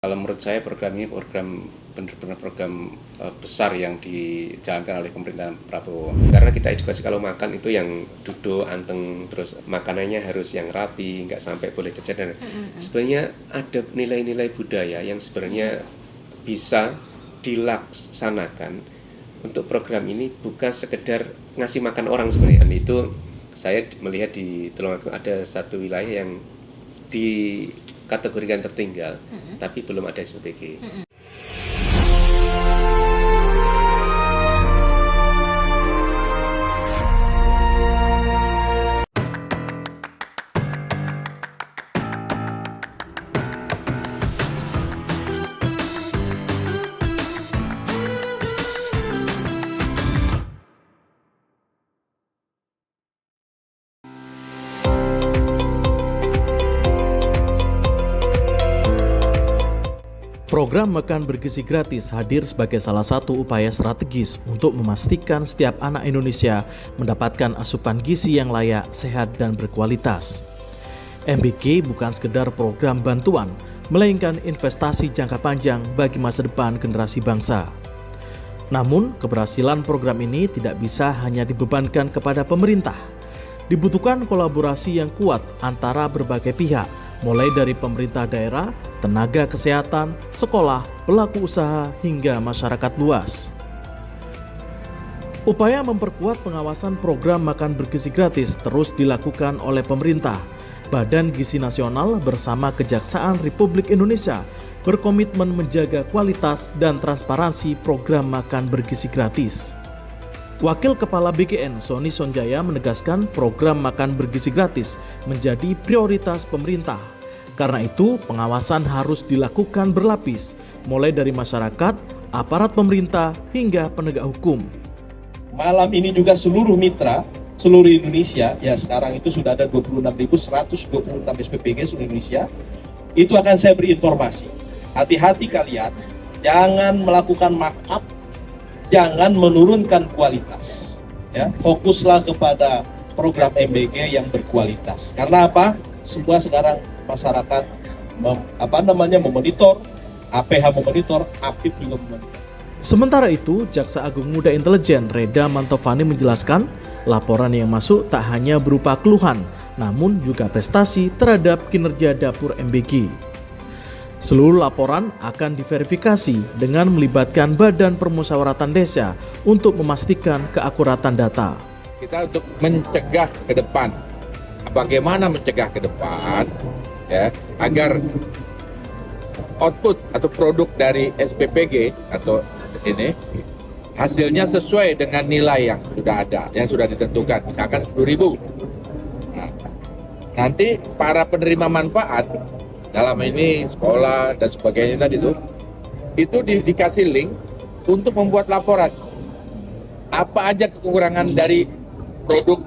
Kalau menurut saya program ini benar-benar program besar yang dijalankan oleh pemerintahan Prabowo. Karena kita edukasi kalau makan itu yang duduk, anteng, terus makanannya harus yang rapi, nggak sampai boleh cecer. Dan sebenarnya ada nilai-nilai budaya yang sebenarnya bisa dilaksanakan untuk program ini, bukan sekedar ngasih makan orang sebenarnya. Dan itu saya melihat di Tulungagung ada satu wilayah yang dikategorikan tertinggal, tapi belum ada SPPG. Program Makan Bergizi Gratis hadir sebagai salah satu upaya strategis untuk memastikan setiap anak Indonesia mendapatkan asupan gizi yang layak, sehat, dan berkualitas. MBG bukan sekedar program bantuan, melainkan investasi jangka panjang bagi masa depan generasi bangsa. Namun, keberhasilan program ini tidak bisa hanya dibebankan kepada pemerintah. Dibutuhkan kolaborasi yang kuat antara berbagai pihak, mulai dari pemerintah daerah, tenaga kesehatan, sekolah, pelaku usaha, hingga masyarakat luas. Upaya memperkuat pengawasan program Makan Bergizi Gratis terus dilakukan oleh pemerintah. Badan Gizi Nasional bersama Kejaksaan Republik Indonesia berkomitmen menjaga kualitas dan transparansi program Makan Bergizi Gratis. Wakil Kepala BGN Sony Sonjaya menegaskan program Makan Bergizi Gratis menjadi prioritas pemerintah. Karena itu, pengawasan harus dilakukan berlapis, mulai dari masyarakat, aparat pemerintah, hingga penegak hukum. Malam ini juga seluruh mitra, seluruh Indonesia, ya sekarang itu sudah ada 26.126 SPPG seluruh Indonesia, itu akan saya beri informasi. Hati-hati kalian, jangan melakukan markup, jangan menurunkan kualitas. Ya, fokuslah kepada program MBG yang berkualitas. Karena apa? Semua sekarang masyarakat memonitor, APH memonitor, APIP juga memonitor. Sementara itu, Jaksa Agung Muda Intelijen Reda Mantovani menjelaskan, laporan yang masuk tak hanya berupa keluhan, namun juga prestasi terhadap kinerja dapur MBG. Seluruh laporan akan diverifikasi dengan melibatkan Badan Permusyawaratan Desa untuk memastikan keakuratan data. Kita untuk mencegah ke depan, bagaimana mencegah ke depan, ya, agar output atau produk dari SPPG atau ini hasilnya sesuai dengan nilai yang sudah ada, yang sudah ditentukan, misalkan 10.000. Nah, nanti para penerima manfaat dalam ini sekolah dan sebagainya tadi itu dikasih link untuk membuat laporan apa aja kekurangan dari produk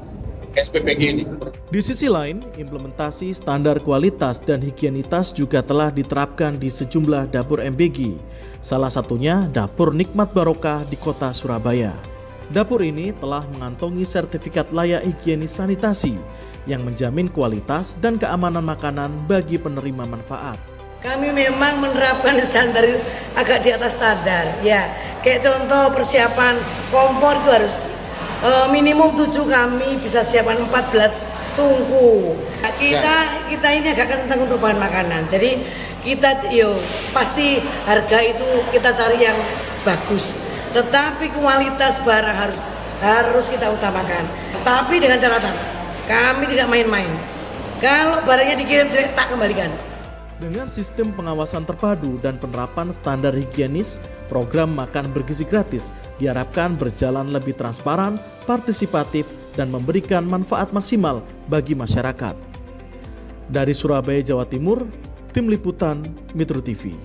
SPPG ini. Di sisi lain, implementasi standar kualitas dan higienitas juga telah diterapkan di sejumlah dapur MBG. Salah satunya Dapur Nikmat Barokah di Kota Surabaya. Dapur ini telah mengantongi sertifikat layak higienis sanitasi yang menjamin kualitas dan keamanan makanan bagi penerima manfaat. Kami memang menerapkan standar agak di atas standar, ya. Kayak contoh persiapan kompor itu harus minimum 7, kami bisa siapkan 14 tungku. Kita ini agak kencang untuk bahan makanan. Jadi kita pasti harga itu kita cari yang bagus. Tetapi kualitas barang harus kita utamakan. Tapi dengan catatan, kami tidak main-main. Kalau barangnya dikirim jelek, tak kembalikan. Dengan sistem pengawasan terpadu dan penerapan standar higienis, program Makan Bergizi Gratis diharapkan berjalan lebih transparan, partisipatif, dan memberikan manfaat maksimal bagi masyarakat. Dari Surabaya, Jawa Timur, Tim Liputan Metro TV.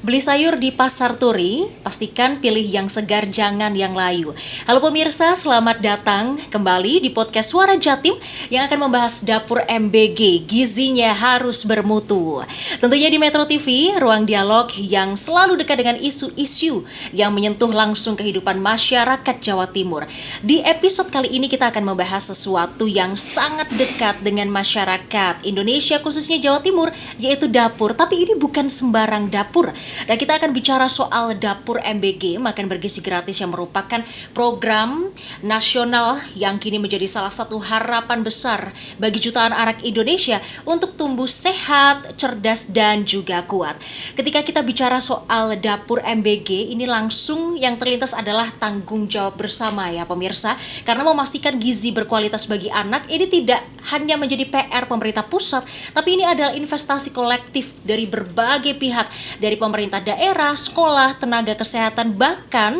Beli sayur di Pasar Turi, pastikan pilih yang segar, jangan yang layu. Halo pemirsa, selamat datang kembali di podcast Suara Jatim yang akan membahas dapur MBG, gizinya harus bermutu. Tentunya di Metro TV, ruang dialog yang selalu dekat dengan isu-isu yang menyentuh langsung kehidupan masyarakat Jawa Timur. Di episode kali ini kita akan membahas sesuatu yang sangat dekat dengan masyarakat Indonesia, khususnya Jawa Timur, yaitu dapur. Tapi ini bukan sembarang dapur. Dan kita akan bicara soal dapur MBG, makan bergizi gratis, yang merupakan program nasional yang kini menjadi salah satu harapan besar bagi jutaan anak Indonesia untuk tumbuh sehat, cerdas, dan juga kuat. Ketika kita bicara soal dapur MBG, ini langsung yang terlintas adalah tanggung jawab bersama ya pemirsa. Karena memastikan gizi berkualitas bagi anak ini tidak hanya menjadi PR pemerintah pusat, tapi ini adalah investasi kolektif dari berbagai pihak, dari pemerintah daerah, sekolah, tenaga kesehatan, bahkan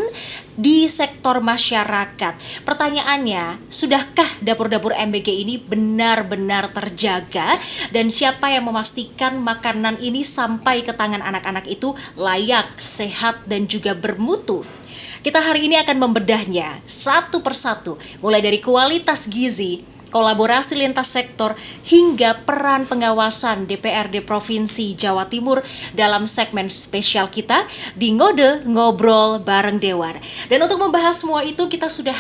di sektor masyarakat. Pertanyaannya, sudahkah dapur-dapur MBG ini benar-benar terjaga? Dan siapa yang memastikan makanan ini sampai ke tangan anak-anak itu layak, sehat, dan juga bermutu? Kita hari ini akan membedahnya satu persatu, mulai dari kualitas gizi, kolaborasi lintas sektor, hingga peran pengawasan DPRD Provinsi Jawa Timur dalam segmen spesial kita di Ngode Ngobrol Bareng Dewan. Dan untuk membahas semua itu kita sudah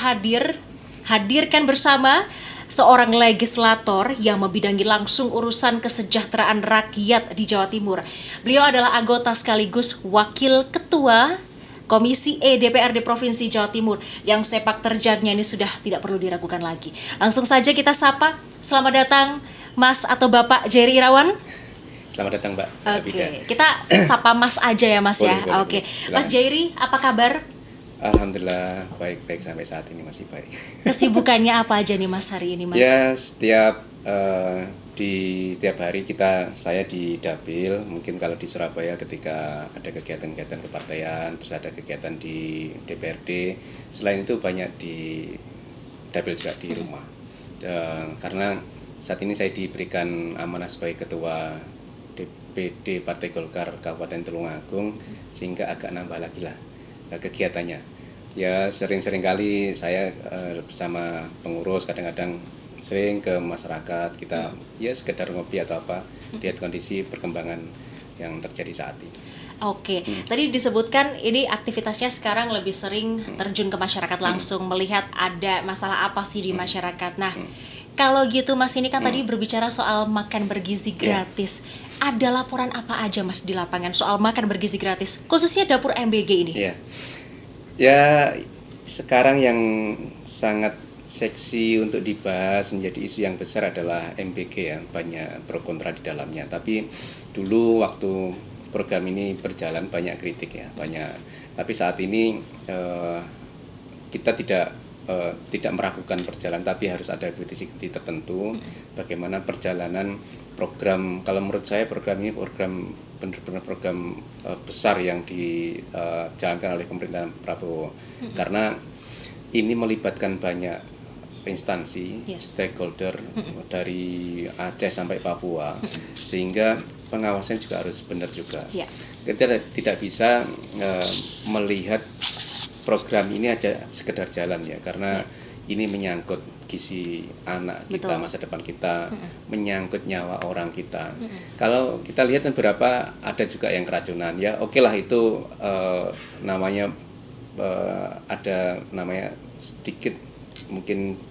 hadirkan bersama seorang legislator yang membidangi langsung urusan kesejahteraan rakyat di Jawa Timur. Beliau adalah anggota sekaligus Wakil Ketua Komisi E DPRD Provinsi Jawa Timur yang sepak terjangnya ini sudah tidak perlu diragukan lagi. Langsung saja kita sapa. Selamat datang Mas atau Bapak Jerry Irawan. Selamat datang Mbak. Oke, kita sapa Mas aja ya Mas boleh, ya. Boleh, Oke, boleh. Mas Jerry, apa kabar? Alhamdulillah baik-baik sampai saat ini masih baik. Kesibukannya apa aja nih Mas hari ini Mas? Ya di tiap hari saya di Dapil, mungkin kalau di Surabaya ketika ada kegiatan-kegiatan kepartaian, terus ada kegiatan di DPRD, selain itu banyak di Dapil juga di rumah. Karena saat ini saya diberikan amanah sebagai Ketua DPD Partai Golkar Kabupaten Tulungagung, sehingga agak nambah lagi lah kegiatannya. Ya sering-sering kali saya bersama pengurus kadang-kadang sering ke masyarakat, kita ya sekedar ngopi atau apa, lihat kondisi perkembangan yang terjadi saat ini. Oke, tadi disebutkan ini aktivitasnya sekarang lebih sering terjun ke masyarakat langsung, melihat ada masalah apa sih di masyarakat. Nah, kalau gitu Mas, ini kan tadi berbicara soal makan bergizi gratis. Ada laporan apa aja Mas di lapangan soal makan bergizi gratis, khususnya dapur MBG ini? Ya sekarang yang sangat seksi untuk dibahas menjadi isu yang besar adalah MBG ya, banyak pro kontra di dalamnya. Tapi dulu waktu program ini berjalan banyak kritik ya, banyak. Tapi saat ini kita tidak meragukan perjalanan, tapi harus ada kritisi-kritisi tertentu bagaimana perjalanan program. Kalau menurut saya program ini benar-benar program besar yang dijalankan oleh pemerintahan Prabowo, karena ini melibatkan banyak instansi, stakeholder dari Aceh sampai Papua, sehingga pengawasan juga harus benar juga. Kita tidak bisa melihat program ini aja sekedar jalan ya, karena ini menyangkut gizi anak kita, masa depan kita, menyangkut nyawa orang kita. Kalau kita lihat beberapa ada juga yang keracunan, ya oke lah itu namanya ada namanya sedikit mungkin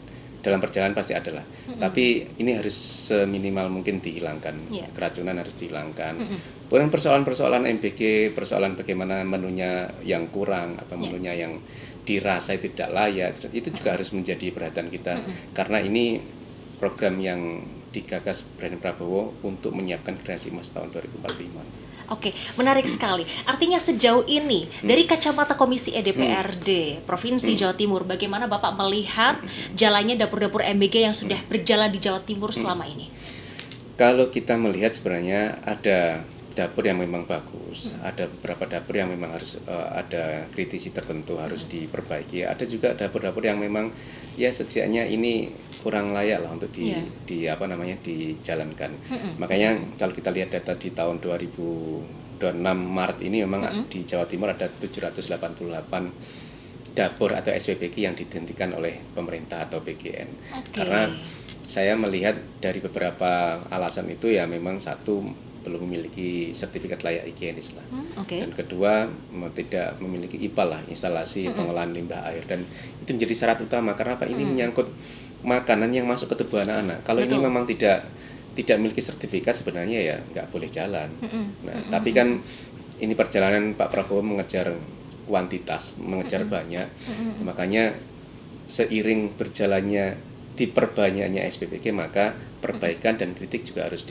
dalam perjalanan pasti ada lah. Tapi ini harus seminimal mungkin dihilangkan. Keracunan harus dihilangkan. Kemudian persoalan-persoalan MBG, persoalan bagaimana menunya yang kurang atau menunya yang dirasa tidak layak, itu juga harus menjadi perhatian kita. Karena ini program yang digagas Presiden Prabowo untuk menyiapkan generasi emas tahun 2045. Oke, menarik sekali. Artinya sejauh ini dari kacamata Komisi E DPRD Provinsi Jawa Timur, bagaimana Bapak melihat jalannya dapur-dapur MBG yang sudah berjalan di Jawa Timur selama ini? Kalau kita melihat sebenarnya ada dapur yang memang bagus, ada beberapa dapur yang memang harus ada kritisi tertentu harus diperbaiki. Ada juga dapur-dapur yang memang ya setidaknya ini kurang layak lah untuk dijalankan. Makanya kalau kita lihat data di tahun 2019 Maret ini memang di Jawa Timur ada 788 dapur atau SPBG yang dihentikan oleh pemerintah atau PGN. Karena saya melihat dari beberapa alasan itu ya memang satu belum memiliki sertifikat layak higienis lah. Dan kedua tidak memiliki IPAL lah, instalasi pengolahan limbah air, dan itu menjadi syarat utama karena apa? Ini menyangkut makanan yang masuk ke tubuh anak-anak. Kalau ini memang tidak memiliki sertifikat sebenarnya ya nggak boleh jalan. Nah, tapi kan ini perjalanan Pak Prabowo mengejar kuantitas, mengejar banyak, makanya seiring berjalannya diperbanyaknya SPBG maka perbaikan dan kritik juga harus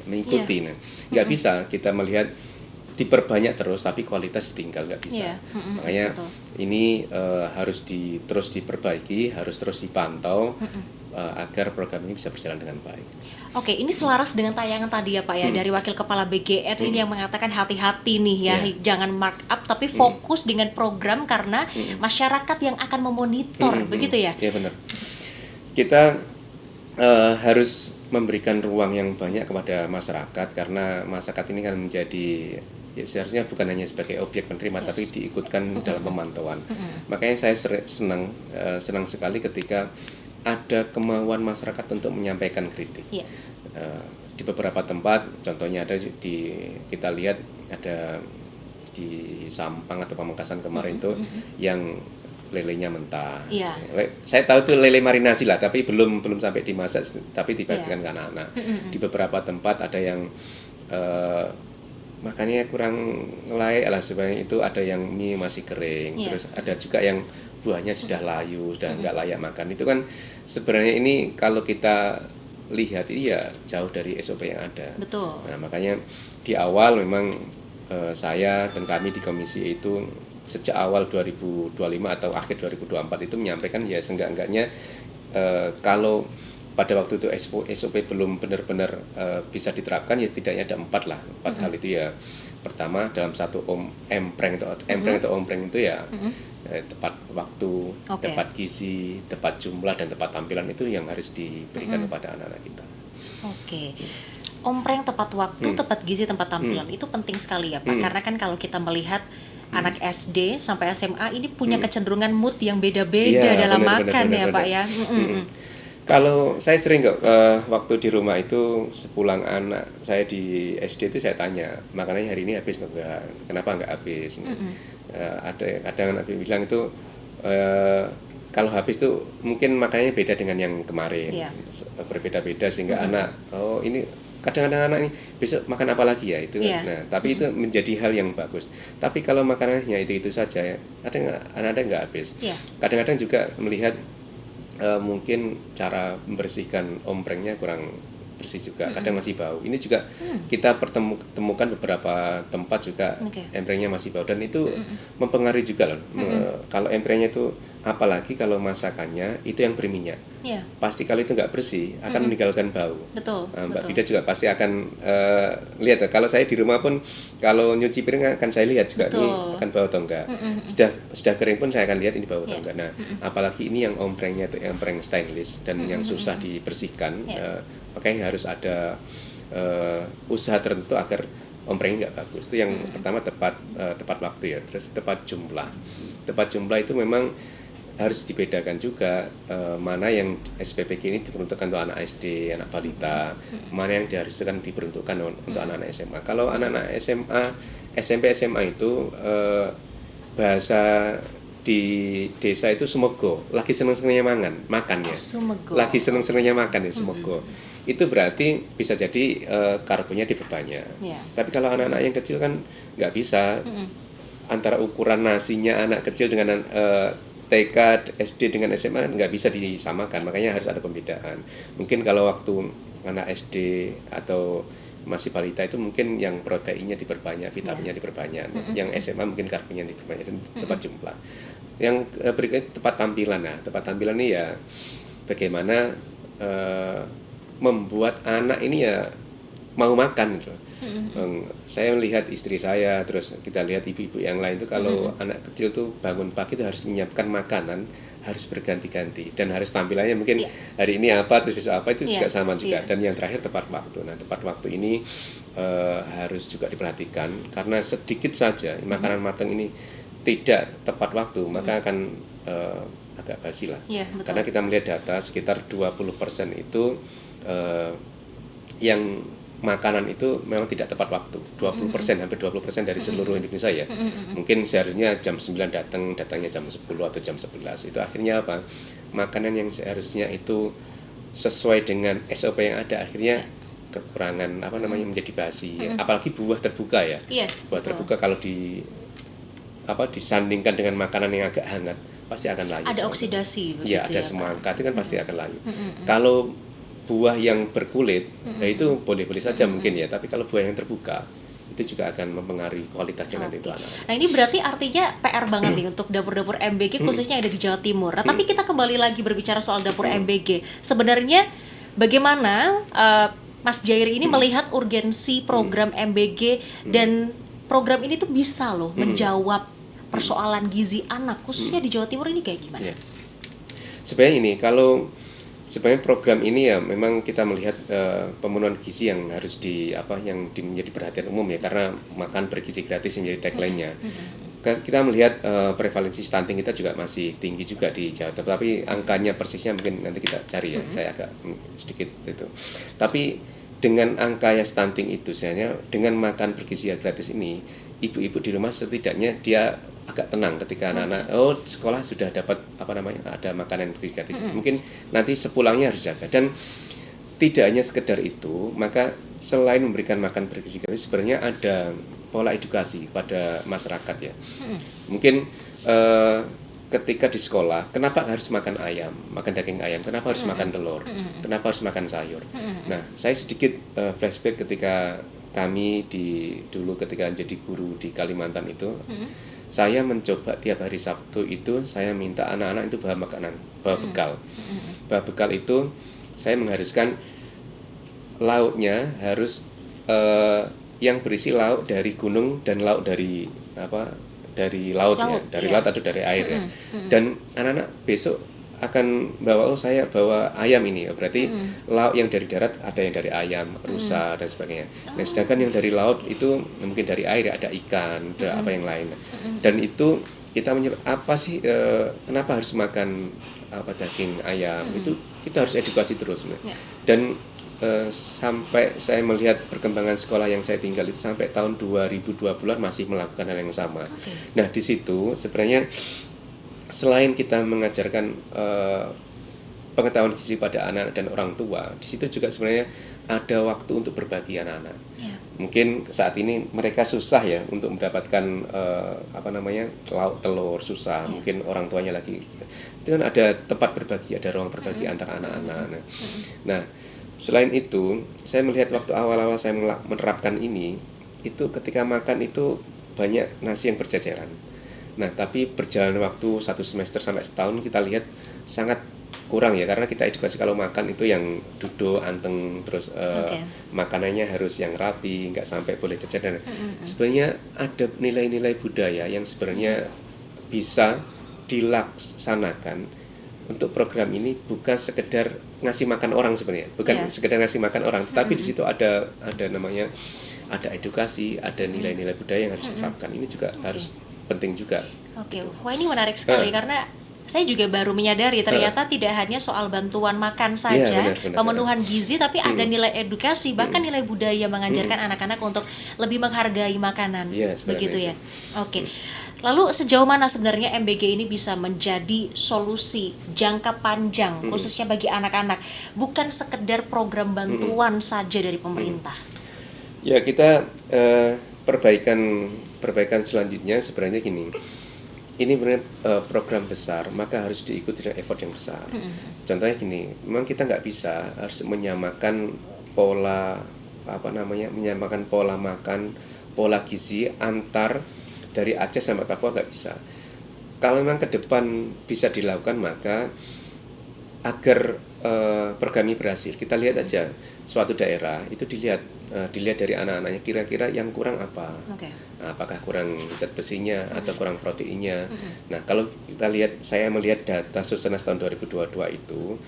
mengikuti. Nah, nggak bisa kita melihat diperbanyak terus tapi kualitas ditinggal, nggak bisa. Makanya ini harus terus diperbaiki, harus terus dipantau agar program ini bisa berjalan dengan baik. Oke, ini selaras dengan tayangan tadi ya Pak ya, dari Wakil Kepala BGN ini yang mengatakan hati-hati nih ya, jangan mark up tapi fokus dengan program karena masyarakat yang akan memonitor, begitu ya? Iya benar. Kita harus memberikan ruang yang banyak kepada masyarakat karena masyarakat ini kan menjadi ya seharusnya bukan hanya sebagai objek penerima tapi diikutkan dalam pemantauan. Makanya saya senang sekali ketika ada kemauan masyarakat untuk menyampaikan kritik. Di beberapa tempat, contohnya ada kita lihat ada di Sampang atau Pamekasan kemarin itu yang lelenya mentah. Saya tahu itu lele marinasi lah, tapi belum sampai dimasak, tapi dibagikan ke anak-anak. Di beberapa tempat ada yang makannya kurang layak lah, sebenarnya itu ada yang mie masih kering, terus ada juga yang buahnya sudah layu, sudah nggak layak makan. Itu kan sebenarnya ini kalau kita lihat ini ya jauh dari SOP yang ada. Betul. Nah, makanya di awal memang saya dan kami di komisi itu sejak awal 2025 atau akhir 2024 itu menyampaikan ya seenggak-enggaknya kalau pada waktu itu SOP belum benar-benar bisa diterapkan ya setidaknya ada 4 hal itu ya. Pertama dalam satu empreng atau ompreng itu ya tepat waktu, tepat gizi, tepat jumlah dan tepat tampilan itu yang harus diberikan kepada anak-anak kita. Oke. Ompreng tepat waktu, tepat gizi, tempat tampilan itu penting sekali ya Pak. Karena kan kalau kita melihat anak SD sampai SMA ini punya kecenderungan mood yang beda-beda dalam makan ya Pak ya. Kalau saya sering kok waktu di rumah itu sepulang anak saya di SD itu saya tanya makanannya hari ini habis atau enggak, kenapa enggak habis. Ada kadang anak bilang itu kalau habis tuh mungkin makanannya beda dengan yang kemarin, berbeda-beda sehingga anak ini kadang-kadang anak ini besok makan apa lagi ya itu. Nah tapi itu menjadi hal yang bagus. Tapi kalau makanannya itu saja ya, ada nggak habis. Kadang-kadang juga melihat mungkin cara membersihkan omprengnya kurang bersih juga, kadang masih bau. Ini juga kita temukan beberapa tempat juga emprengnya masih bau dan itu mempengaruhi juga loh. Kalau emprengnya itu apalagi kalau masakannya itu yang berminyak, pasti kalau itu nggak bersih akan meninggalkan bau. Mbak Bida juga pasti akan lihat. Kalau saya di rumah pun kalau nyuci piring akan saya lihat juga ini akan bau atau enggak. Sudah kering pun saya akan lihat ini bau atau enggak. Nah apalagi ini yang omprengnya itu empreng stainless dan yang susah dibersihkan, makanya harus ada usaha tertentu agar omprengnya nggak bagus. Itu yang pertama tepat waktu ya. Terus tepat jumlah itu memang harus dibedakan juga mana yang SPBG ini diperuntukkan untuk anak SD, anak balita, mana yang diharuskan diperuntukkan untuk anak-anak SMA. Kalau anak-anak SMA, SMP, SMA itu bahasa di desa itu sumogo, lagi seneng-senengnya makan ya. Lagi seneng-senengnya makan ya sumogo. Itu berarti bisa jadi karbonya diperbanyak. Tapi kalau anak-anak yang kecil kan nggak bisa. Antara ukuran nasinya anak kecil dengan TK, SD dengan SMA nggak bisa disamakan, makanya harus ada pembedaan. Mungkin kalau waktu anak SD atau masih balita itu mungkin yang proteinnya diperbanyak, vitaminnya diperbanyak. Yang SMA mungkin karbonya diperbanyak dan tepat jumlah. Yang berikutnya tepat tampilan. Nah, tepat tampilan ini ya bagaimana membuat anak ini ya mau makan gitu. Saya melihat istri saya, terus kita lihat ibu-ibu yang lain itu kalau anak kecil tuh bangun pagi itu harus menyiapkan makanan, harus berganti-ganti dan harus tampilannya mungkin hari ini apa terus besok apa, itu juga sama juga. Dan yang terakhir tepat waktu. Nah, tepat waktu ini harus juga diperhatikan, karena sedikit saja makanan matang ini tidak tepat waktu maka akan agak basi lah. Karena kita melihat data sekitar 20% itu yang makanan itu memang tidak tepat waktu. 20%, hampir 20% dari seluruh Indonesia ya. Mungkin seharusnya jam 9 datangnya jam 10 atau jam 11. Itu akhirnya apa? Makanan yang seharusnya itu sesuai dengan SOP yang ada akhirnya kekurangan menjadi basi. Apalagi buah terbuka ya. Buah terbuka kalau disandingkan dengan makanan yang agak hangat pasti akan layu. Ada oksidasi begitu ya, ada ya, semangka itu kan pasti akan layu. Kalau buah yang berkulit, ya itu boleh-boleh saja mungkin ya, tapi kalau buah yang terbuka itu juga akan mempengaruhi kualitasnya nanti itu anak. Nah, ini berarti artinya PR banget nih untuk dapur-dapur MBG khususnya yang ada di Jawa Timur. Nah, tapi kita kembali lagi berbicara soal dapur MBG. Sebenarnya bagaimana Mas Jairi ini melihat urgensi program MBG dan program ini tuh bisa loh menjawab persoalan gizi anak khususnya di Jawa Timur ini kayak gimana? Sebenarnya ini sebenarnya program ini ya memang kita melihat pemenuhan gizi yang harus menjadi perhatian umum ya, karena makan bergizi gratis menjadi tagline-nya. Kita melihat prevalensi stunting kita juga masih tinggi juga di Jawa Timur, tapi angkanya persisnya mungkin nanti kita cari ya, saya agak sedikit itu. Tapi dengan angkanya stunting itu sebenarnya dengan makan bergizi gratis ini, ibu-ibu di rumah setidaknya dia agak tenang ketika anak-anak sekolah sudah dapat ada makanan bergizi gratis. Mungkin nanti sepulangnya harus jaga. Dan tidak hanya sekedar itu, maka selain memberikan makan bergizi gratis sebenarnya ada pola edukasi kepada masyarakat ya. Mungkin ketika di sekolah, kenapa harus makan ayam, makan daging ayam, kenapa harus makan telur, kenapa harus makan sayur. Nah, saya sedikit flashback ketika kami dulu ketika jadi guru di Kalimantan itu, saya mencoba tiap hari Sabtu itu saya minta anak-anak itu bawa makanan, bawa bekal. Bawa bekal itu saya mengharuskan lauknya harus yang berisi lauk dari gunung dan lauk dari laut atau dari air ya. Dan anak-anak besok akan bawa saya bawa ayam ini, berarti lauk yang dari darat ada yang dari ayam, rusa dan sebagainya. Nah, sedangkan yang dari laut itu mungkin dari air ada ikan, ada apa yang lain. Dan itu kita apa sih kenapa harus makan daging ayam? Itu kita harus edukasi terus. Dan sampai saya melihat perkembangan sekolah yang saya tinggal itu sampai tahun 2020-an masih melakukan hal yang sama. Nah, di situ sebenarnya selain kita mengajarkan pengetahuan gizi pada anak dan orang tua, di situ juga sebenarnya ada waktu untuk berbagi anak-anak. Mungkin saat ini mereka susah ya untuk mendapatkan lauk telur, susah. Mungkin orang tuanya lagi. Itu kan ada tempat berbagi, ada ruang berbagi antara anak-anak. Nah, selain itu, saya melihat waktu awal-awal saya menerapkan ini, itu ketika makan itu banyak nasi yang berjajaran. Nah, tapi berjalan waktu 1 semester sampai setahun kita lihat sangat kurang ya, karena kita edukasi kalau makan itu yang duduk, anteng, terus makanannya harus yang rapi, nggak sampai boleh cecer. Dan sebenarnya ada nilai-nilai budaya yang sebenarnya bisa dilaksanakan untuk program ini, bukan sekedar ngasih makan orang sebenarnya, bukan sekedar ngasih makan orang, tetapi di situ ada edukasi, ada nilai-nilai budaya yang harus diterapkan. Ini juga harus penting juga. Wah, ini menarik sekali karena saya juga baru menyadari ternyata tidak hanya soal bantuan makan saja, pemenuhan gizi, tapi ada nilai edukasi, bahkan nilai budaya mengajarkan anak-anak untuk lebih menghargai makanan, begitu ya. Lalu sejauh mana sebenarnya MBG ini bisa menjadi solusi jangka panjang khususnya bagi anak-anak, bukan sekedar program bantuan saja dari pemerintah? Ya, kita perbaikan selanjutnya sebenarnya gini. Ini benar program besar, maka harus diikuti dengan effort yang besar. Contohnya gini, memang kita nggak bisa harus menyamakan pola makan, pola gizi antar dari Aceh sampai Papua, nggak bisa. Kalau memang ke depan bisa dilakukan, maka agar program ini berhasil, kita lihat aja suatu daerah itu dilihat dilihat dari anak-anaknya kira-kira yang kurang apa. Oke. Nah, apakah kurang zat besinya atau kurang proteinnya. Nah, kalau kita lihat, saya melihat data Susenas tahun 2022 itu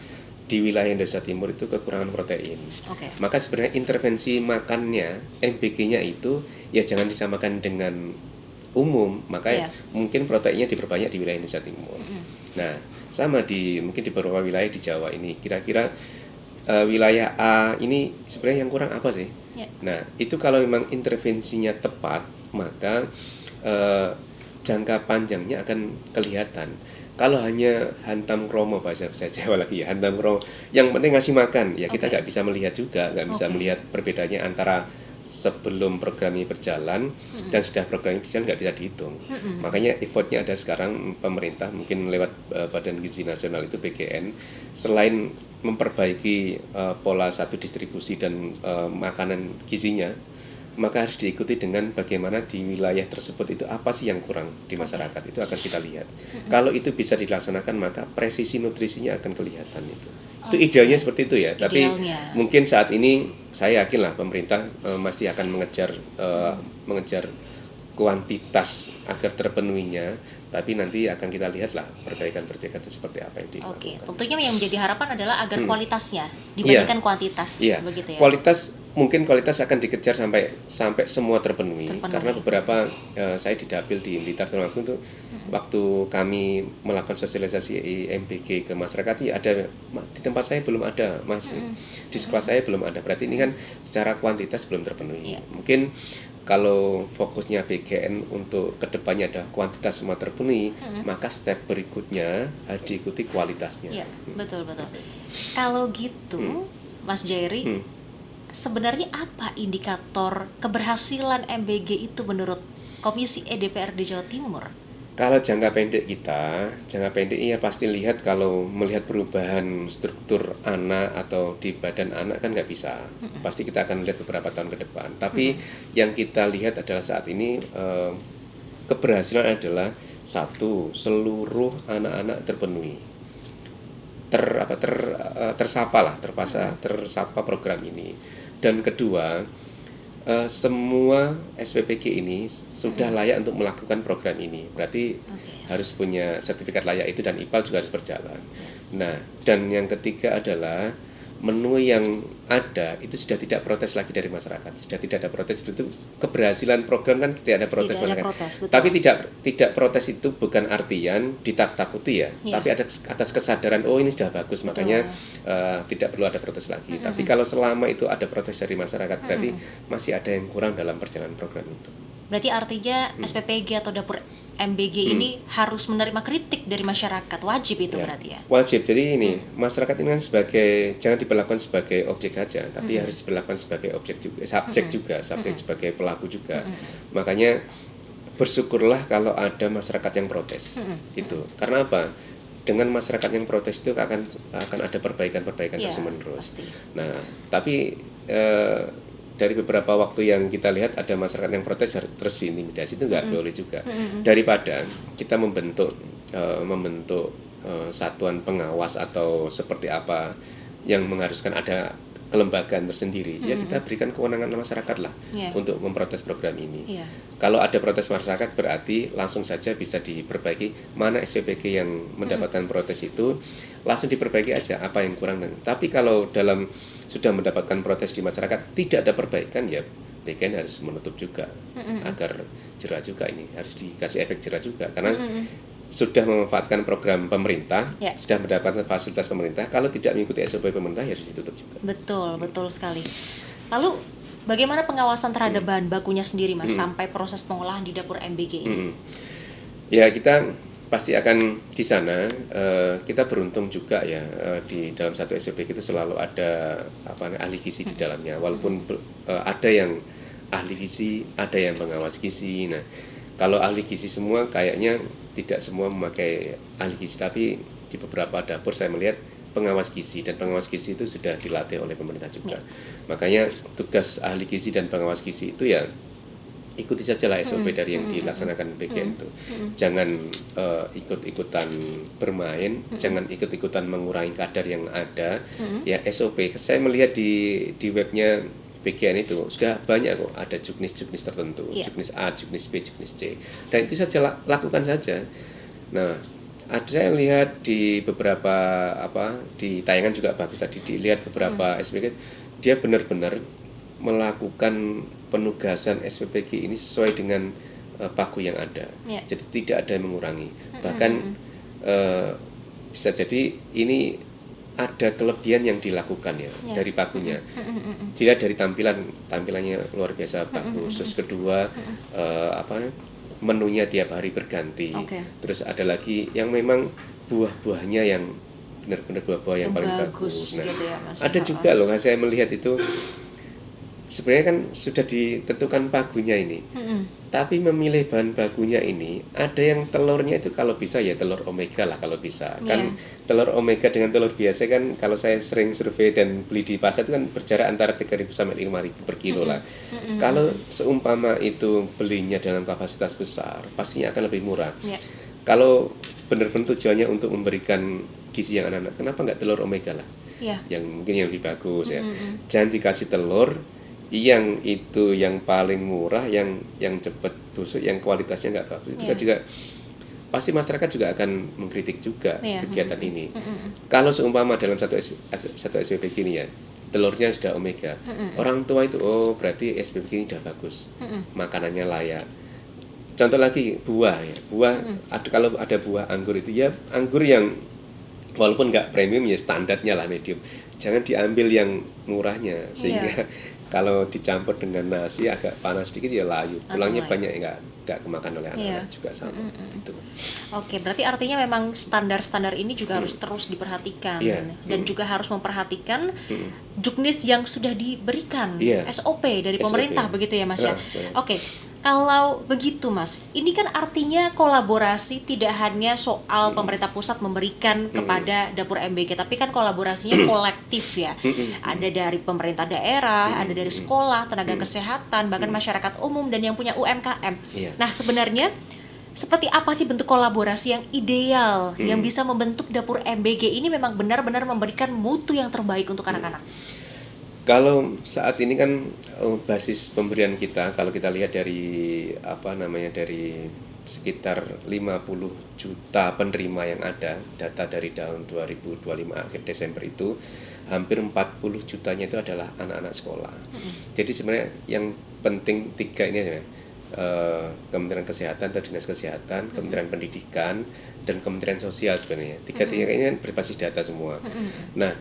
di wilayah Indonesia Timur itu kekurangan protein. Oke. Maka sebenarnya intervensi makannya MBG-nya itu ya jangan disamakan dengan umum, maka Iya. mungkin proteinnya diperbanyak di wilayah Indonesia Timur. Nah, sama mungkin di beberapa wilayah di Jawa ini, kira-kira wilayah A ini sebenarnya yang kurang apa sih? Ya. Nah, itu kalau memang intervensinya tepat, maka jangka panjangnya akan kelihatan. Kalau hanya hantam kromo, bahasa saya Jawa lagi ya, hantam kromo, yang penting ngasih makan, ya kita Oke. nggak bisa melihat juga, nggak bisa Oke. melihat perbedaannya antara sebelum program ini berjalan dan sudah program ini berjalan, nggak bisa dihitung. Makanya effortnya ada sekarang pemerintah mungkin lewat Badan Gizi Nasional itu BGN, selain memperbaiki pola satu distribusi dan makanan gizinya, maka harus diikuti dengan bagaimana di wilayah tersebut itu apa sih yang kurang di masyarakat. Itu akan kita lihat. Kalau itu bisa dilaksanakan, maka presisi nutrisinya akan kelihatan itu. Itu idealnya seperti itu ya. Tapi Idealnya. mungkin saat ini saya yakin lah pemerintah masih akan mengejar kuantitas agar terpenuhinya, tapi nanti akan kita lihat lah perbaikan-perbaikan itu seperti apa yang dilakukan. Oke, tentunya yang menjadi harapan adalah agar kualitasnya dibandingkan kuantitas, Iya. begitu ya. Kualitas akan dikejar sampai semua terpenuhi. Karena beberapa saya di Dapil di Blitar Tulungagung itu waktu kami melakukan sosialisasi MBG ke masyarakat, ya ada di tempat saya belum ada, Mas. Di sekolah saya belum ada. Berarti ini kan secara kuantitas belum terpenuhi. Iya. Mungkin kalau fokusnya BGN untuk kedepannya ada kuantitas semua terpenuhi, maka step berikutnya harus diikuti kualitasnya. Iya, betul. Kalau gitu, Mas Jairi, sebenarnya apa indikator keberhasilan MBG itu menurut Komisi E DPRD Jawa Timur? Kalau jangka pendek ya pasti lihat, kalau melihat perubahan struktur anak atau di badan anak kan nggak bisa. Pasti kita akan lihat beberapa tahun ke depan. Tapi yang kita lihat adalah saat ini keberhasilan adalah satu, seluruh anak-anak terpenuhi. Tersapa program ini. Dan kedua, semua SPPG ini sudah layak untuk melakukan program ini. Berarti harus punya sertifikat layak itu, dan IPAL juga harus berjalan. Nah, dan yang ketiga adalah menu yang ada itu sudah tidak protes lagi dari masyarakat. Sudah tidak ada protes. Itu keberhasilan program kan tidak ada protes. Tidak ada protes, betul. Tapi tidak protes itu bukan artian ditakut-takuti ya. Tapi ada atas kesadaran, oh ini sudah bagus, makanya tidak perlu ada protes lagi. Tapi kalau selama itu ada protes dari masyarakat, berarti masih ada yang kurang dalam perjalanan program itu. Berarti artinya SPPG atau dapur MBG ini harus menerima kritik dari masyarakat, wajib itu berarti ya? Wajib. Jadi ini masyarakat ini kan jangan diperlakukan sebagai objek saja, tapi harus diperlakukan sebagai objek juga, subjek sebagai pelaku juga. Makanya bersyukurlah kalau ada masyarakat yang protes. Itu karena apa? Dengan masyarakat yang protes itu akan ada perbaikan-perbaikan terus-menerus. Pasti. Nah, tapi dari beberapa waktu yang kita lihat ada masyarakat yang protes terus diintimidasi, itu nggak boleh juga. Daripada kita membentuk satuan pengawas atau seperti apa yang mengharuskan ada kelembagaan tersendiri, ya kita berikan kewenangan masyarakat lah untuk memprotes program ini. Kalau ada protes masyarakat, berarti langsung saja bisa diperbaiki. Mana SPPG yang mendapatkan protes itu langsung diperbaiki aja apa yang kurang. Tapi kalau sudah mendapatkan protes di masyarakat tidak ada perbaikan, ya BGN harus menutup juga agar jera juga, ini harus dikasih efek jera juga, karena sudah memanfaatkan program pemerintah, sudah mendapatkan fasilitas pemerintah. Kalau tidak mengikuti SOP pemerintah, ya harus ditutup juga. Betul sekali. Lalu bagaimana pengawasan terhadap bahan bakunya sendiri, Mas, sampai proses pengolahan di dapur MBG ini? Ya, kita pasti akan di sana. Kita beruntung juga ya, di dalam satu SOP itu selalu ada ahli gizi di dalamnya. Walaupun ada yang ahli gizi, ada yang pengawas gizi. Nah, kalau ahli gizi semua kayaknya tidak semua memakai ahli gizi, tapi di beberapa dapur saya melihat pengawas gizi, dan pengawas gizi itu sudah dilatih oleh pemerintah juga. Makanya tugas ahli gizi dan pengawas gizi itu ya ikuti saja lah SOP dari yang dilaksanakan BGN itu. Jangan ikut-ikutan bermain, jangan ikut-ikutan mengurangi kadar yang ada. Ya SOP, saya melihat di webnya PGN itu sudah banyak kok, ada juknis tertentu, juknis A, juknis B, juknis C, dan itu saja lakukan saja. Nah, ada saya lihat di beberapa di tayangan juga bagus tadi dilihat beberapa SPPG, dia benar-benar melakukan penugasan SPPG ini sesuai dengan pagu yang ada, jadi tidak ada yang mengurangi, bahkan bisa jadi ini ada kelebihan yang dilakukan dari pagunya. Dilihat dari tampilannya luar biasa bagus. Terus kedua menunya tiap hari berganti. Terus ada lagi yang memang buah-buahnya yang benar-benar buah-buah yang paling bagus. Nah, gitu ya, Mas. ada juga loh saya melihat itu sebenarnya kan sudah ditentukan pagunya ini. Tapi memilih bahan bakunya ini, ada yang telurnya itu kalau bisa ya telur omega lah kalau bisa. Kan telur omega dengan telur biasa kan kalau saya sering survei dan beli di pasar itu kan berjarak antara 3.000 sampai 5.000 per kilo lah. Kalau seumpama itu belinya dalam kapasitas besar, pastinya akan lebih murah. Kalau benar-benar tujuannya untuk memberikan gizi yang anak-anak, kenapa nggak telur omega lah? Yang mungkin yang lebih bagus ya. Jangan dikasih telur yang itu yang paling murah, yang cepat busuk, yang kualitasnya nggak bagus, itu juga pasti masyarakat juga akan mengkritik juga kegiatan ini. Kalau seumpama dalam satu SPPG ini ya telurnya sudah omega, orang tua itu berarti SPPG ini sudah bagus, makanannya layak. Contoh lagi buah ya, kalau ada buah anggur itu ya anggur yang walaupun nggak premium ya standarnya lah medium, jangan diambil yang murahnya sehingga kalau dicampur dengan nasi agak panas sedikit ya layu, pulangnya banyak nggak kemakan oleh anak-anak juga sama. Itu. Oke, berarti artinya memang standar-standar ini juga harus terus diperhatikan dan juga harus memperhatikan juknis yang sudah diberikan SOP dari pemerintah begitu ya Mas ya. Oke. Kalau begitu Mas, ini kan artinya kolaborasi tidak hanya soal pemerintah pusat memberikan kepada dapur MBG, tapi kan kolaborasinya kolektif ya. Ada dari pemerintah daerah, ada dari sekolah, tenaga kesehatan, bahkan masyarakat umum dan yang punya UMKM. Nah sebenarnya seperti apa sih bentuk kolaborasi yang ideal yang bisa membentuk dapur MBG ini memang benar-benar memberikan mutu yang terbaik untuk anak-anak? Kalau saat ini kan basis pemberian kita, kalau kita lihat dari dari sekitar 50 juta penerima yang ada, data dari tahun 2025 akhir Desember itu hampir 40 jutanya itu adalah anak-anak sekolah. Jadi sebenarnya yang penting tiga ini ya, Kementerian Kesehatan atau Dinas Kesehatan, Kementerian Pendidikan, dan Kementerian Sosial sebenarnya. Tiga-tiga ini kan berbasis data semua. Nah,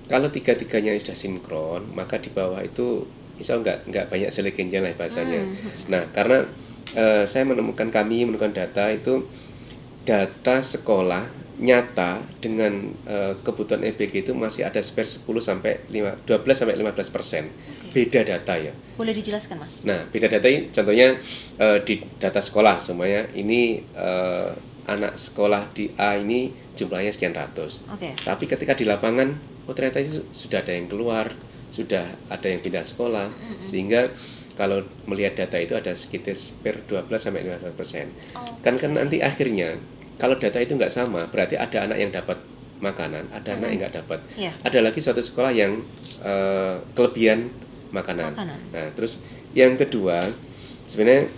kalau tiga-tiganya sudah sinkron, maka di bawah itu insya Allah nggak banyak selegenja lah bahasanya. Nah, karena kami menemukan data itu data sekolah nyata dengan kebutuhan EBG itu masih ada spare 12-15%. Beda data ya. Boleh dijelaskan Mas? Nah, beda data ini contohnya di data sekolah semuanya ini anak sekolah di A ini jumlahnya sekian ratus. Tapi ketika di lapangan ternyata itu sudah ada yang keluar, sudah ada yang pindah sekolah, sehingga kalau melihat data itu ada sekitar per 12-15%. Kan nanti akhirnya kalau data itu nggak sama, berarti ada anak yang dapat makanan, ada anak yang nggak dapat. Ada lagi suatu sekolah yang kelebihan makanan. Nah, terus yang kedua sebenarnya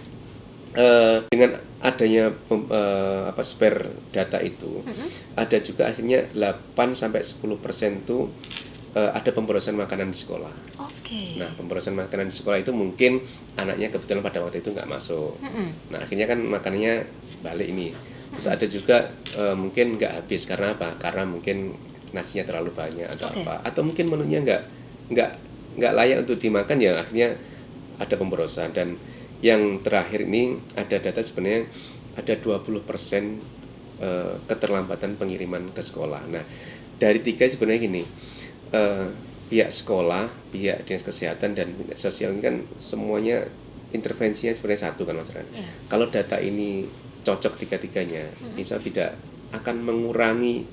dengan adanya spare data itu, ada juga akhirnya 8-10% itu ada pemborosan makanan di sekolah. Nah, pemborosan makanan di sekolah itu mungkin anaknya kebetulan pada waktu itu nggak masuk. Nah, akhirnya kan makanannya balik ini. Terus ada juga mungkin nggak habis karena apa? Karena mungkin nasinya terlalu banyak atau apa? Atau mungkin menunya nggak layak untuk dimakan ya akhirnya ada pemborosan. Dan yang terakhir ini ada data sebenarnya ada 20% keterlambatan pengiriman ke sekolah. Nah, dari tiga sebenarnya gini, pihak sekolah, pihak dinas kesehatan dan dinas sosial ini kan semuanya intervensinya sebenarnya satu kan Mas Ran. Kalau data ini cocok tiga-tiganya, bisa tidak akan mengurangi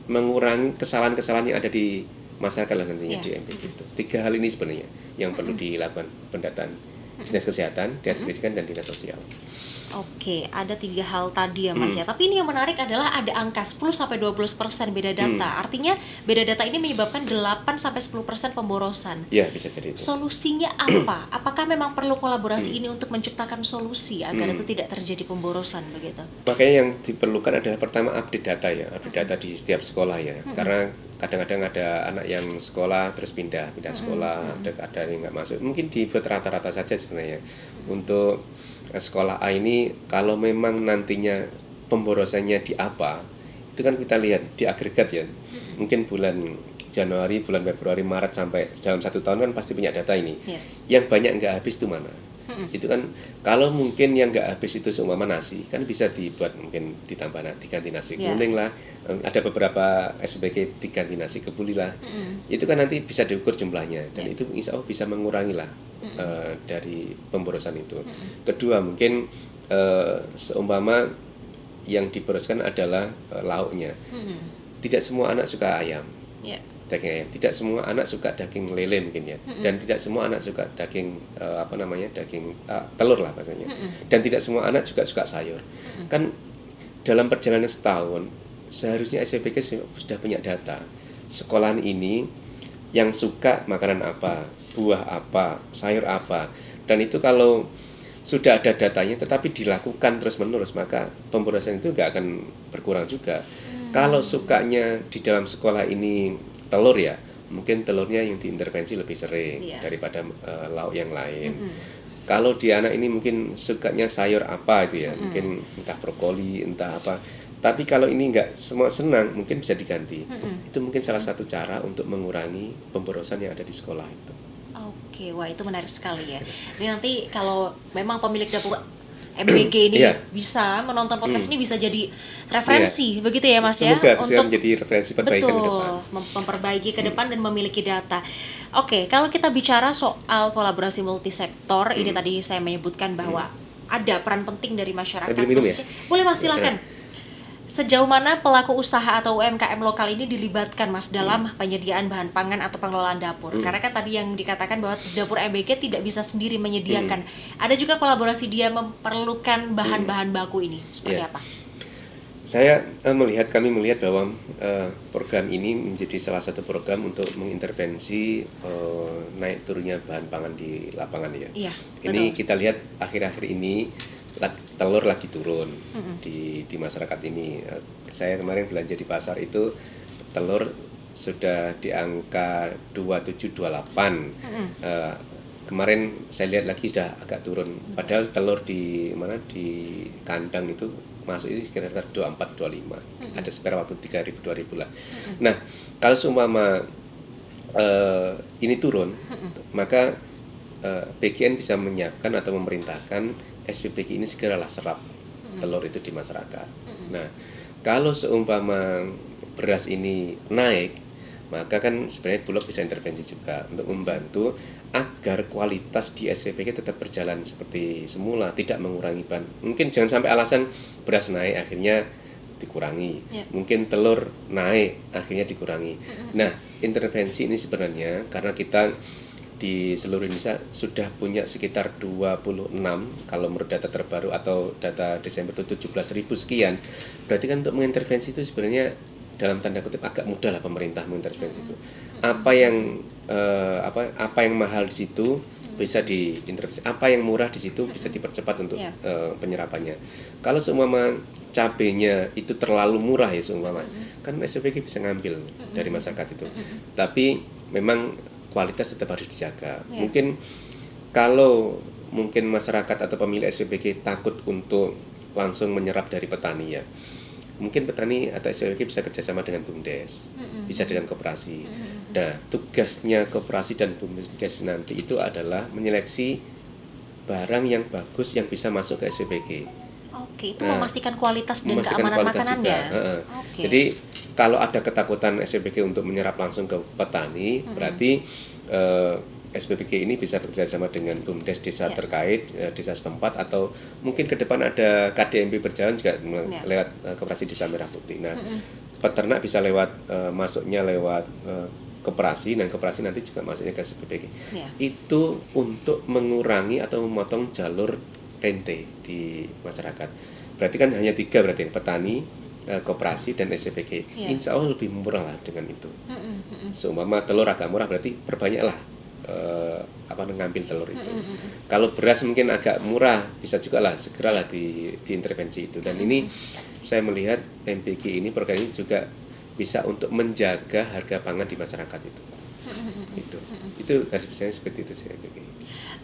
mengurangi kesalahan-kesalahan yang ada di masyarakat lah nantinya di MBG itu. Tiga hal ini sebenarnya yang perlu dilakukan pendataan Dinas Kesehatan, Dinas Pendidikan, dan Dinas Sosial. Oke, ada 3 hal tadi ya Mas ya. Tapi ini yang menarik adalah ada angka 10-12% beda data. Artinya beda data ini menyebabkan 8-10% pemborosan. Ya, bisa jadi itu. Solusinya apa? Apakah memang perlu kolaborasi ini untuk menciptakan solusi agar itu tidak terjadi pemborosan begitu? Makanya yang diperlukan adalah pertama update data ya, update data di setiap sekolah ya. Karena kadang-kadang ada anak yang sekolah terus pindah sekolah, ada yang nggak masuk. Mungkin dibuat rata-rata saja sebenarnya. Untuk sekolah A ini kalau memang nantinya pemborosannya di apa, itu kan kita lihat di agregat ya. Mungkin bulan Januari, bulan Februari, Maret sampai dalam 1 tahun kan pasti punya data ini. Yes. Yang banyak nggak habis itu mana? Itu kan kalau mungkin yang nggak habis itu seumpama nasi kan bisa dibuat mungkin ditambah diganti nasi kuning lah, ada beberapa SPG diganti nasi kebuli lah. Itu kan nanti bisa diukur jumlahnya dan itu insya Allah bisa mengurangi lah dari pemborosan itu. Kedua mungkin seumpama yang diboroskan adalah lauknya. Tidak semua anak suka ayam. Daging ayam. Tidak semua anak suka daging lele mungkin ya. Dan tidak semua anak suka daging daging telur lah bahasanya. Dan tidak semua anak juga suka sayur. Kan dalam perjalanan setahun seharusnya SPPK sudah punya data. Sekolahan ini yang suka makanan apa, buah apa, sayur apa. Dan itu kalau sudah ada datanya tetapi dilakukan terus-menerus, maka pemborosan itu nggak akan berkurang juga. Kalau sukanya di dalam sekolah ini telur ya, mungkin telurnya yang diintervensi lebih sering daripada lauk yang lain. Kalau di anak ini mungkin sukanya sayur apa itu ya, mungkin entah brokoli, entah apa. Tapi kalau ini nggak semua senang, mungkin bisa diganti. Itu mungkin salah satu cara untuk mengurangi pemborosan yang ada di sekolah itu. Oke, wah itu menarik sekali ya. Ini nanti kalau memang pemilik dapur MBG ini bisa menonton podcast ini bisa jadi referensi begitu ya Mas ya. Semoga bisa untuk menjadi referensi perbaikan ke depan. Memperbaiki ke depan dan memiliki data. Oke, kalau kita bicara soal kolaborasi multisektor, ini tadi saya menyebutkan bahwa ada peran penting dari masyarakat. Saya minum ya? Boleh Mas, silakan. Sejauh mana pelaku usaha atau UMKM lokal ini dilibatkan Mas dalam penyediaan bahan pangan atau pengelolaan dapur? Karena kan tadi yang dikatakan bahwa dapur MBG tidak bisa sendiri menyediakan. Ada juga kolaborasi dia memerlukan bahan-bahan baku ini. Seperti apa? Kami melihat bahwa program ini menjadi salah satu program untuk mengintervensi naik turunnya bahan pangan di lapangan ya. Iya, ini betul. kita lihat akhir-akhir ini telur lagi turun di masyarakat ini. Saya kemarin belanja di pasar itu telur sudah di angka 27-28. Kemarin saya lihat lagi sudah agak turun. Padahal telur di kandang itu masuk ini sekitar 24-25. Ada spare waktu 3.000-2.000 lah. Nah, kalau seumpama ini turun, maka PGN bisa menyiapkan atau memerintahkan SPPG ini segeralah serap telur itu di masyarakat. Nah, kalau seumpama beras ini naik, maka kan sebenarnya Bulog bisa intervensi juga untuk membantu agar kualitas di SPPG tetap berjalan seperti semula, tidak mengurangi bahan. Mungkin jangan sampai alasan beras naik akhirnya dikurangi. Mungkin telur naik akhirnya dikurangi. Nah, intervensi ini sebenarnya karena kita di seluruh Indonesia sudah punya sekitar 26 kalau menurut data terbaru atau data Desember itu 17.000 sekian. Berarti kan untuk mengintervensi itu sebenarnya dalam tanda kutip agak mudah lah pemerintah mengintervensi itu. Apa yang mahal di situ bisa diintervensi. Apa yang murah di situ bisa dipercepat untuk penyerapannya. Kalau seumpama cabenya itu terlalu murah ya seumpama, kan SPPG bisa ngambil dari masyarakat itu. Tapi memang kualitas tetap harus dijaga. Mungkin kalau masyarakat atau pemilik SPPG takut untuk langsung menyerap dari petani ya, mungkin petani atau SPPG bisa kerjasama dengan BUMDes, bisa dengan koperasi. Nah, tugasnya koperasi dan BUMDes nanti itu adalah menyeleksi barang yang bagus yang bisa masuk ke SPPG. Oke, itu memastikan kualitas dan keamanan makanannya. Jadi kalau ada ketakutan SPPG untuk menyerap langsung ke petani, berarti SPPG ini bisa bekerjasama dengan BUMDes desa terkait, desa setempat, atau mungkin ke depan ada KDMB berjalan juga lewat Koperasi Desa Merah Putih. Nah, peternak bisa lewat masuknya lewat koperasi, dan koperasi nanti juga masuknya ke SPPG. Ya. Itu untuk mengurangi atau memotong jalur rente di masyarakat. Berarti kan hanya 3 berarti, petani, koperasi, dan SPPG. Ya. Insya Allah lebih murah lah dengan itu. Seumpama telur agak murah, berarti perbanyaklah ngambil telur itu. Kalau beras mungkin agak murah, bisa juga lah segeralah diintervensi itu. Dan ini saya melihat MBG ini, program ini juga bisa untuk menjaga harga pangan di masyarakat itu. Itu garis besarnya seperti itu sih.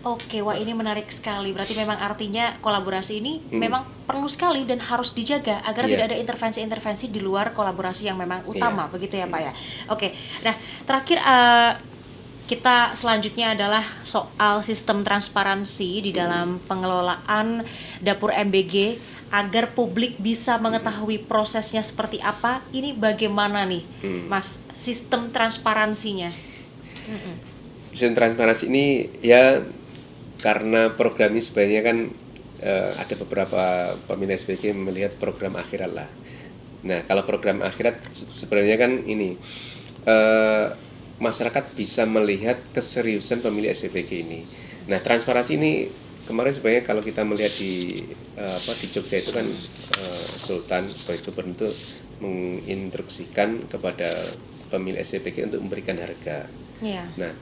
Oke, wah ini menarik sekali. Berarti memang artinya kolaborasi ini memang perlu sekali dan harus dijaga agar tidak ada intervensi-intervensi di luar kolaborasi yang memang utama, begitu ya Pak ya. Oke, nah terakhir kita selanjutnya adalah soal sistem transparansi di dalam pengelolaan dapur MBG agar publik bisa mengetahui prosesnya seperti apa. Ini bagaimana nih, Mas, sistem transparansinya? Sistem transparansi ini ya karena program ini sebenarnya kan ada beberapa pemilih SPG melihat program akhirat lah. Nah, kalau program akhirat sebenarnya kan ini masyarakat bisa melihat keseriusan pemilih SPPG ini. Nah, transparansi ini kemarin sebenarnya kalau kita melihat di Jogja itu kan Sultan sebagai gubernur itu menginstruksikan kepada pemilih SPPG untuk memberikan harga. Yeah. Nah,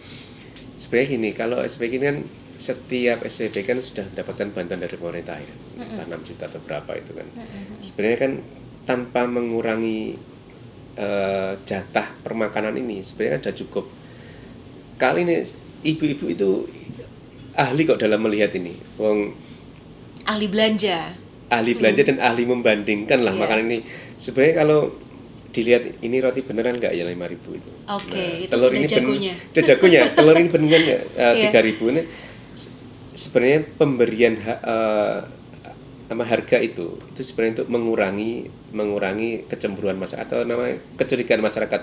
sebenarnya gini, kalau SPPG ini kan setiap SPPG kan sudah mendapatkan bantuan dari pemerintah ya, 6 juta atau berapa itu kan. Sebenarnya kan tanpa mengurangi jatah permakanan ini sebenarnya sudah cukup. Kali ini ibu-ibu itu ahli kok dalam melihat ini. Ahli belanja Dan ahli membandingkan lah makanan ini. Sebenarnya kalau dilihat ini roti beneran nggak ya 5.000 itu. Oke, Nah, itu telur sudah ini jagonya. Sudah jagonya. Telur ini beneran 3.000 ini. Sebenarnya pemberian harga itu sebenarnya untuk mengurangi kecemburuan masyarakat atau namanya kecurigaan masyarakat.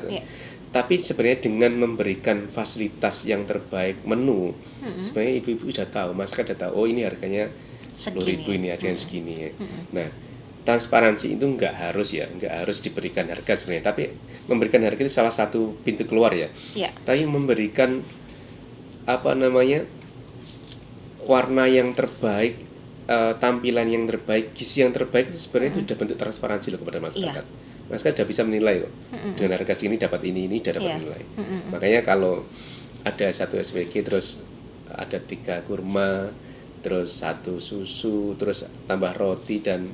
Tapi sebenarnya dengan memberikan fasilitas yang terbaik, menu, sebenarnya ibu-ibu sudah tahu, masyarakat sudah tahu, oh ini harganya 10.000, ini harganya segini ya. Nah, transparansi itu nggak harus diberikan harga sebenarnya, tapi memberikan harga itu salah satu pintu keluar ya. Tapi memberikan warna yang terbaik, tampilan yang terbaik, gizi yang terbaik itu sebenarnya itu sudah bentuk transparansi loh kepada masyarakat. Masyarakat sudah bisa menilai loh. Dengan harga sini dapat ini sudah dapat nilai. Makanya kalau ada 1 SPG terus ada 3 kurma, terus 1 susu, terus tambah roti, dan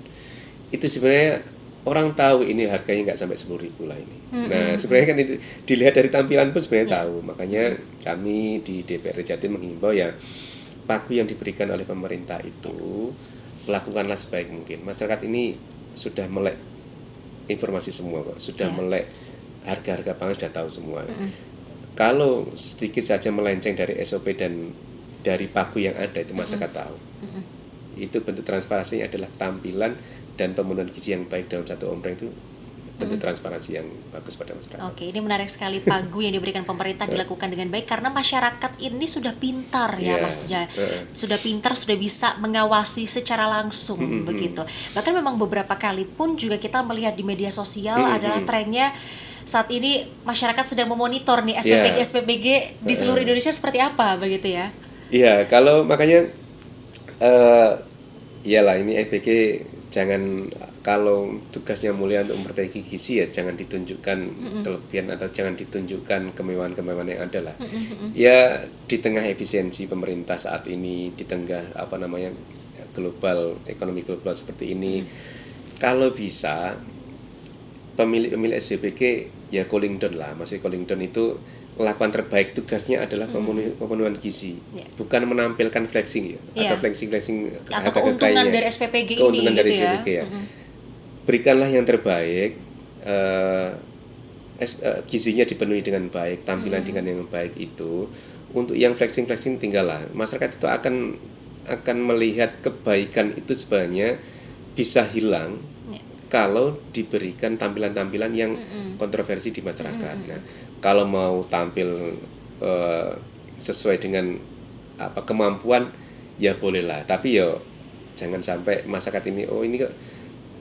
itu sebenarnya orang tahu ini harganya nggak sampai 10.000 lah ini. Nah, sebenarnya kan itu dilihat dari tampilan pun sebenarnya tahu. Makanya kami di DPRD Jatim menghimbau ya, pagu yang diberikan oleh pemerintah itu lakukanlah sebaik mungkin. Masyarakat ini sudah melek informasi semua kok, sudah melek harga-harga pangan, sudah tahu semua. Kalau sedikit saja melenceng dari SOP dan dari pagu yang ada itu masyarakat tahu. Itu bentuk transparansinya adalah tampilan dan pemenuhan gizi yang baik dalam satu ombreng itu bentuk transparansi yang bagus pada masyarakat. Oke, ini menarik sekali, pagu yang diberikan pemerintah dilakukan dengan baik karena masyarakat ini sudah pintar ya Mas Jaya. Sudah pintar, sudah bisa mengawasi secara langsung begitu. Bahkan memang beberapa kali pun juga kita melihat di media sosial adalah trennya saat ini masyarakat sedang memonitor nih SPPG di seluruh Indonesia seperti apa begitu ya. Iya, kalau makanya iyalah ini SPG jangan, kalau tugasnya mulia untuk memperbaiki gizi ya jangan ditunjukkan kelebihan atau jangan ditunjukkan kemewahan-kemewahan yang ada lah. Ya di tengah efisiensi pemerintah saat ini, di tengah ekonomi global seperti ini, kalau bisa pemilik SPPG ya cooling down lah. Maksudnya cooling down itu lakukan terbaik, tugasnya adalah pemenuhan gizi, bukan menampilkan flexing atau flexing atau keuntungan dari SPPG ini dari gitu SPPG ya. Berikanlah yang terbaik, gizinya dipenuhi dengan baik, tampilan dengan yang baik itu. Untuk yang flexing tinggallah. Masyarakat itu akan melihat kebaikan itu sebenarnya bisa hilang kalau diberikan tampilan-tampilan yang kontroversi di masyarakat. Nah, kalau mau tampil sesuai dengan kemampuan ya bolehlah, tapi ya jangan sampai masyarakat ini ini kok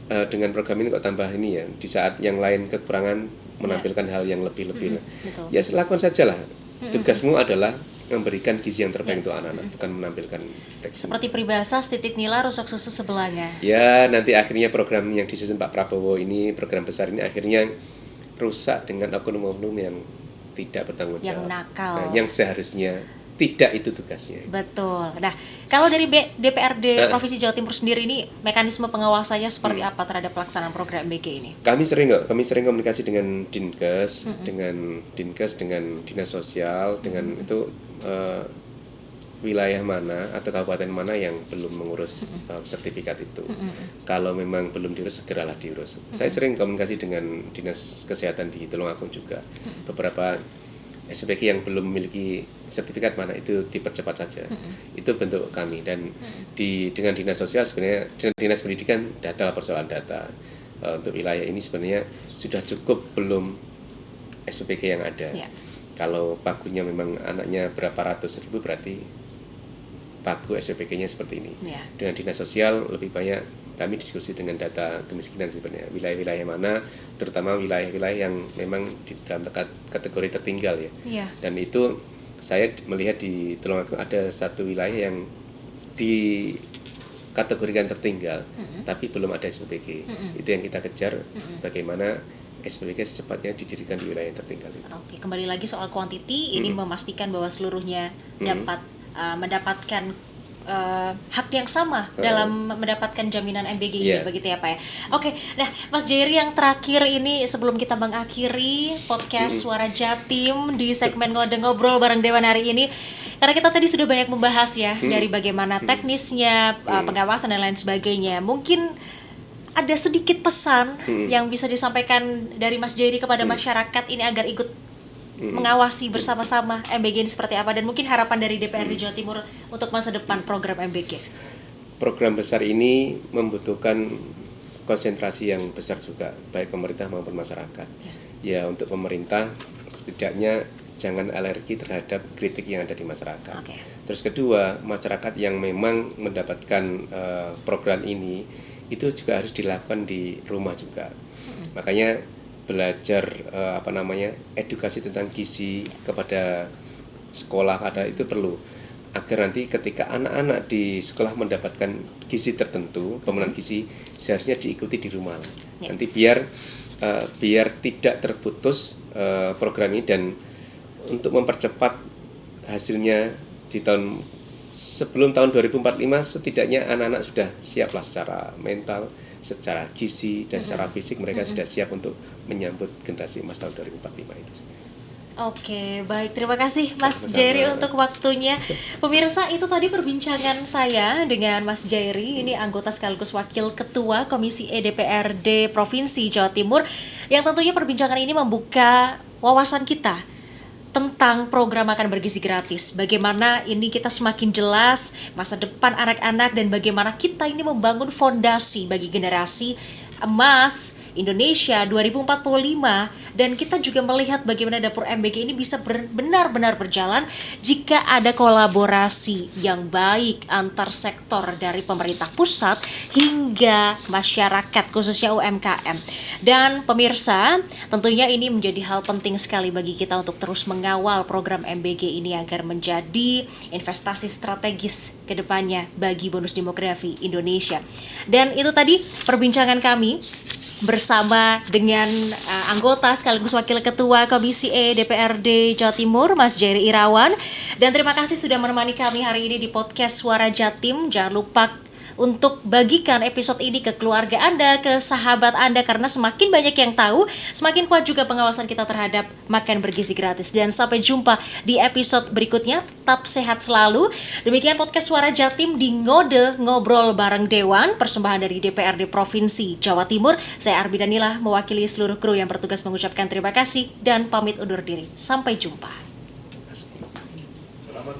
dengan program ini kok tambah ini ya, di saat yang lain kekurangan menampilkan hal yang lebih-lebih. Betul. Ya lakukan sajalah. Tugasmu adalah memberikan gizi yang terbaik untuk anak-anak, bukan menampilkan teks. Seperti peribahasa titik nila rusak susu sebelahnya. Ya, nanti akhirnya program yang disusun Pak Prabowo ini, program besar ini akhirnya rusak dengan oknum-oknum yang tidak bertanggung jawab. Yang nakal. Nah, yang seharusnya tidak itu tugasnya. Betul. Nah, kalau dari DPRD Provinsi Jawa Timur sendiri ini mekanisme pengawasannya seperti apa terhadap pelaksanaan program MBG ini? Kami sering komunikasi dengan Dinkes, dengan Dinas Sosial, dengan itu wilayah mana atau kabupaten mana yang belum mengurus sertifikat itu. Kalau memang belum diurus, segeralah diurus. Saya sering komunikasi dengan Dinas Kesehatan di Tulungagung juga. Beberapa SPPG yang belum memiliki sertifikat mana itu dipercepat saja. Itu bentuk kami. Dan dengan Dinas Sosial sebenarnya, dengan Dinas Pendidikan, data persoalan data. Untuk wilayah ini sebenarnya sudah cukup belum SPPG yang ada. Ya. Kalau pagunya memang anaknya berapa ratus ribu, berarti pagu SPPG-nya seperti ini. Ya. Dengan Dinas Sosial lebih banyak kami diskusi dengan data kemiskinan sebenarnya, wilayah-wilayah mana, terutama wilayah-wilayah yang memang di dalam kategori tertinggal ya. Iya. Dan itu saya melihat di Tulungagung ada satu wilayah yang dikategorikan tertinggal, tapi belum ada SPPG. Itu yang kita kejar, bagaimana SPPG secepatnya didirikan di wilayah yang tertinggal itu. Oke, kembali lagi soal quantity, ini memastikan bahwa seluruhnya dapat mendapatkan hak yang sama dalam mendapatkan jaminan MBG ini, begitu ya Pak ya. Oke, nah Mas Jerry, yang terakhir ini sebelum kita mengakhiri podcast Suara Jatim di segmen Ngobrol bareng Dewan hari ini, karena kita tadi sudah banyak membahas ya dari bagaimana teknisnya, pengawasan dan lain sebagainya. Mungkin ada sedikit pesan yang bisa disampaikan dari Mas Jerry kepada masyarakat ini agar ikut mengawasi bersama-sama MBG ini seperti apa, dan mungkin harapan dari DPRD Jawa Timur untuk masa depan program MBG. Program besar ini membutuhkan konsentrasi yang besar juga, baik pemerintah maupun masyarakat. Ya, untuk pemerintah setidaknya jangan alergi terhadap kritik yang ada di masyarakat. Terus kedua, masyarakat yang memang mendapatkan program ini itu juga harus dilakukan di rumah juga. Makanya belajar edukasi tentang gizi kepada sekolah itu perlu, agar nanti ketika anak-anak di sekolah mendapatkan gizi tertentu, pemenuhan gizi seharusnya diikuti di rumah. Nanti biar tidak terputus program ini, dan untuk mempercepat hasilnya di sebelum tahun 2045 setidaknya anak-anak sudah siaplah secara mental, secara gizi, dan secara fisik mereka sudah siap untuk menyambut generasi emas tahun 2045 itu. Oke, baik, terima kasih Mas Jerry untuk waktunya. Pemirsa, itu tadi perbincangan saya dengan Mas Jerry, ini anggota sekaligus Wakil Ketua Komisi E DPRD Provinsi Jawa Timur, yang tentunya perbincangan ini membuka wawasan kita tentang program makan bergizi gratis. Bagaimana ini kita semakin jelas masa depan anak-anak, dan bagaimana kita ini membangun fondasi bagi generasi emas Indonesia 2045, dan kita juga melihat bagaimana dapur MBG ini bisa benar-benar berjalan jika ada kolaborasi yang baik antar sektor dari pemerintah pusat hingga masyarakat, khususnya UMKM. Dan pemirsa, tentunya ini menjadi hal penting sekali bagi kita untuk terus mengawal program MBG ini agar menjadi investasi strategis ke depannya bagi bonus demografi Indonesia. Dan itu tadi perbincangan kami bersama dengan anggota sekaligus Wakil Ketua Komisi E DPRD Jawa Timur, Mas Jerry Irawan. Dan terima kasih sudah menemani kami hari ini di podcast Suara Jatim. Jangan lupa untuk bagikan episode ini ke keluarga Anda, ke sahabat Anda, karena semakin banyak yang tahu, semakin kuat juga pengawasan kita terhadap makan bergizi gratis. Dan sampai jumpa di episode berikutnya, tetap sehat selalu. Demikian podcast Suara Jatim di Ngobrol bareng Dewan, persembahan dari DPRD Provinsi Jawa Timur. Saya Arbi Danila, mewakili seluruh kru yang bertugas mengucapkan terima kasih dan pamit undur diri. Sampai jumpa. Selamat